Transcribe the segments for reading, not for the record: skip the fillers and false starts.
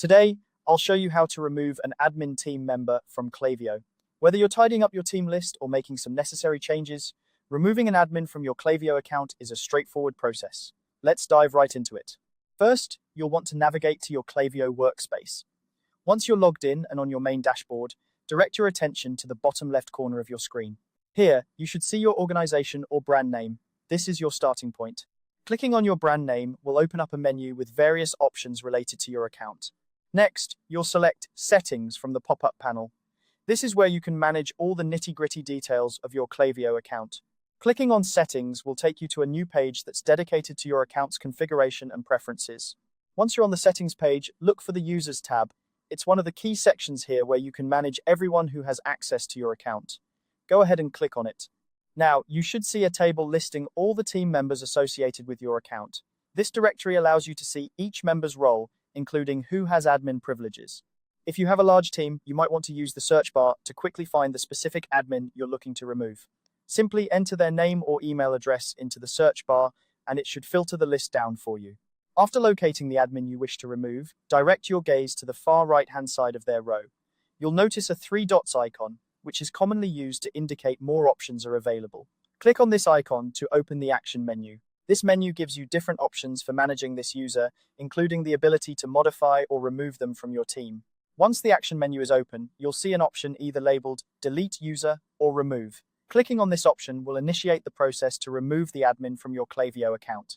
Today, I'll show you how to remove an admin team member from Klaviyo. Whether you're tidying up your team list or making some necessary changes, removing an admin from your Klaviyo account is a straightforward process. Let's dive right into it. First, you'll want to navigate to your Klaviyo workspace. Once you're logged in and on your main dashboard, direct your attention to the bottom left corner of your screen. Here, you should see your organization or brand name. This is your starting point. Clicking on your brand name will open up a menu with various options related to your account. Next, you'll select Settings from the pop-up panel. This is where you can manage all the nitty-gritty details of your Klaviyo account. Clicking on Settings will take you to a new page that's dedicated to your account's configuration and preferences. Once you're on the Settings page, look for the Users tab. It's one of the key sections here where you can manage everyone who has access to your account. Go ahead and click on it. Now, you should see a table listing all the team members associated with your account. This directory allows you to see each member's role, including who has admin privileges. If you have a large team, you might want to use the search bar to quickly find the specific admin you're looking to remove. Simply enter their name or email address into the search bar, and it should filter the list down for you. After locating the admin you wish to remove, direct your gaze to the far right-hand side of their row. You'll notice a 3 dots icon, which is commonly used to indicate more options are available. Click on this icon to open the action menu. This menu gives you different options for managing this user, including the ability to modify or remove them from your team. Once the action menu is open, you'll see an option either labeled Delete User or Remove. Clicking on this option will initiate the process to remove the admin from your Klaviyo account.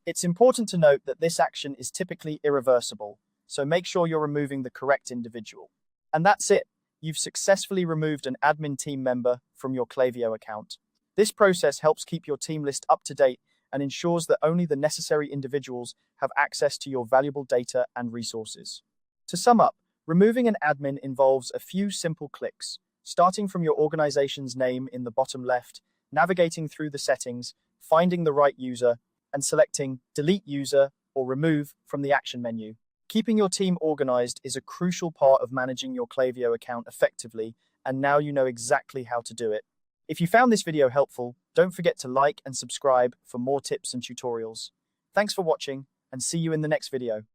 It's important to note that this action is typically irreversible, so make sure you're removing the correct individual. And that's it. You've successfully removed an admin team member from your Klaviyo account. This process helps keep your team list up to date and ensures that only the necessary individuals have access to your valuable data and resources. To sum up, removing an admin involves a few simple clicks, starting from your organization's name in the bottom left, navigating through the settings, finding the right user, and selecting Delete User or Remove from the action menu. Keeping your team organized is a crucial part of managing your Klaviyo account effectively, and now you know exactly how to do it. If you found this video helpful, don't forget to like and subscribe for more tips and tutorials. Thanks for watching, and see you in the next video.